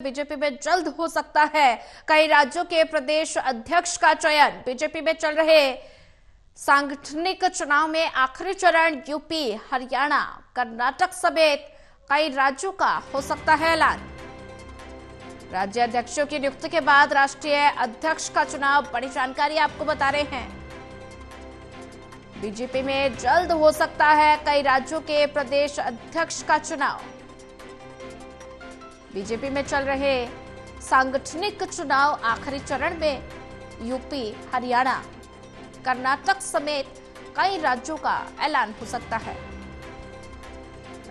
BJP में जल्द हो सकता है कई राज्यों के प्रदेश अध्यक्ष का चयन। बीजेपी में चल रहे सांगठनिक चुनाव में आखिरी चरण यूपी, हरियाणा, कर्नाटक समेत कई राज्यों का हो सकता है ऐलान। राज्य अध्यक्षों की नियुक्ति के बाद राष्ट्रीय अध्यक्ष का चुनाव, बड़ी जानकारी आपको बता रहे हैं। बीजेपी में जल्द हो सकता है कई राज्यों के प्रदेश अध्यक्ष का चुनाव। बीजेपी में चल रहे सांगठनिक चुनाव आखिरी चरण में यूपी, हरियाणा, कर्नाटक समेत कई राज्यों का ऐलान हो सकता है।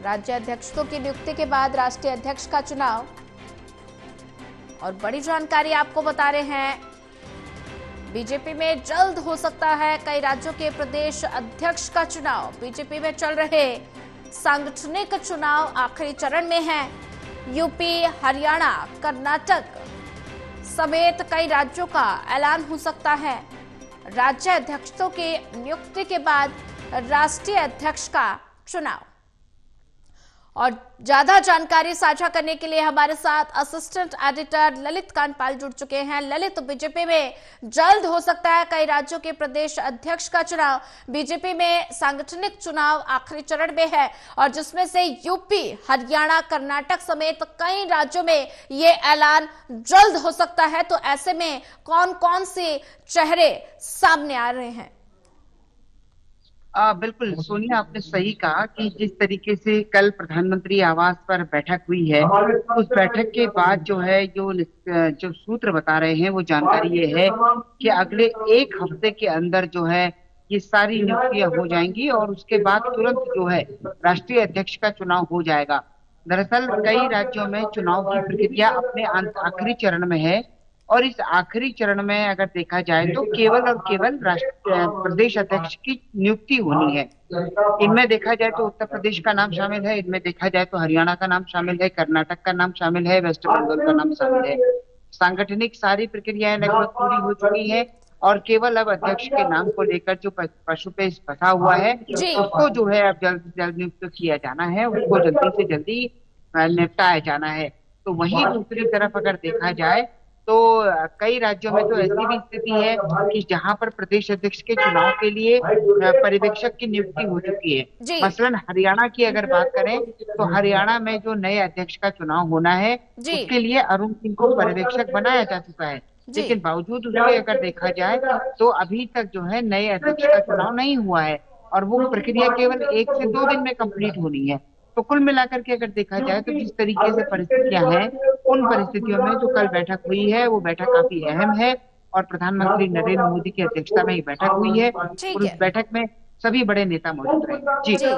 राज्य अध्यक्षों की नियुक्ति के बाद राष्ट्रीय अध्यक्ष का चुनाव और बड़ी जानकारी आपको बता रहे हैं। बीजेपी में जल्द हो सकता है कई राज्यों के प्रदेश अध्यक्ष का चुनाव। बीजेपी में चल रहे सांगठनिक चुनाव आखिरी चरण में है। यूपी, हरियाणा, कर्नाटक समेत कई राज्यों का ऐलान हो सकता है। राज्य अध्यक्षों की नियुक्ति के बाद राष्ट्रीय अध्यक्ष का चुनाव। और ज्यादा जानकारी साझा करने के लिए हमारे साथ असिस्टेंट एडिटर ललित कांडपाल जुड़ चुके हैं। ललित, बीजेपी में जल्द हो सकता है कई राज्यों के प्रदेश अध्यक्ष का चुनाव। बीजेपी में सांगठनिक चुनाव आखिरी चरण में है और जिसमें से यूपी, हरियाणा, कर्नाटक समेत कई राज्यों में ये ऐलान जल्द हो सकता है। तो ऐसे में कौन कौन से चेहरे सामने आ रहे हैं? बिल्कुल सोनिया, आपने सही कहा कि जिस तरीके से कल प्रधानमंत्री आवास पर बैठक हुई है, उस बैठक के बाद जो है जो सूत्र बता रहे हैं वो जानकारी ये है कि अगले एक हफ्ते के अंदर जो है ये सारी नियुक्तियां हो जाएंगी और उसके बाद तुरंत जो है राष्ट्रीय अध्यक्ष का चुनाव हो जाएगा। दरअसल कई राज्यों में चुनाव की प्रक्रिया अपने आखिरी चरण में है और इस आखिरी चरण में अगर देखा जाए तो केवल और केवल प्रदेश अध्यक्ष की नियुक्ति होनी है। इनमें देखा जाए तो उत्तर प्रदेश का नाम शामिल है, इनमें देखा जाए तो हरियाणा का नाम शामिल है, कर्नाटक का नाम शामिल है, वेस्ट बंगाल का नाम शामिल है। सांगठनिक सारी प्रक्रियाएं लगभग पूरी हो चुकी है और केवल अब अध्यक्ष के नाम को लेकर जो पशु पे फंसा हुआ है उसको जो है अब जल्द से जल्द नियुक्त किया जाना है, उसको जल्दी से जल्दी निपटाया जाना है। तो वहीं दूसरी तरफ अगर देखा जाए तो कई राज्यों में तो ऐसी भी स्थिति है कि जहां पर प्रदेश अध्यक्ष के चुनाव के लिए पर्यवेक्षक की नियुक्ति हो चुकी है। मसलन हरियाणा की अगर बात करें तो हरियाणा में जो नए अध्यक्ष का चुनाव होना है उसके लिए अरुण सिंह को पर्यवेक्षक बनाया जा चुका है, लेकिन बावजूद उसके अगर देखा जाए तो अभी तक जो है नए अध्यक्ष का चुनाव नहीं हुआ है और वो प्रक्रिया केवल 1 से 2 दिन में कंप्लीट होनी है। तो कुल मिलाकर के अगर देखा जाए तो जिस तरीके से परिस्थितियां हैं, उन परिस्थितियों में जो कल बैठक हुई है वो बैठक काफी अहम है और प्रधानमंत्री नरेंद्र मोदी की अध्यक्षता में ये बैठक हुई है और उस बैठक में सभी बड़े नेता मौजूद रहे। जी।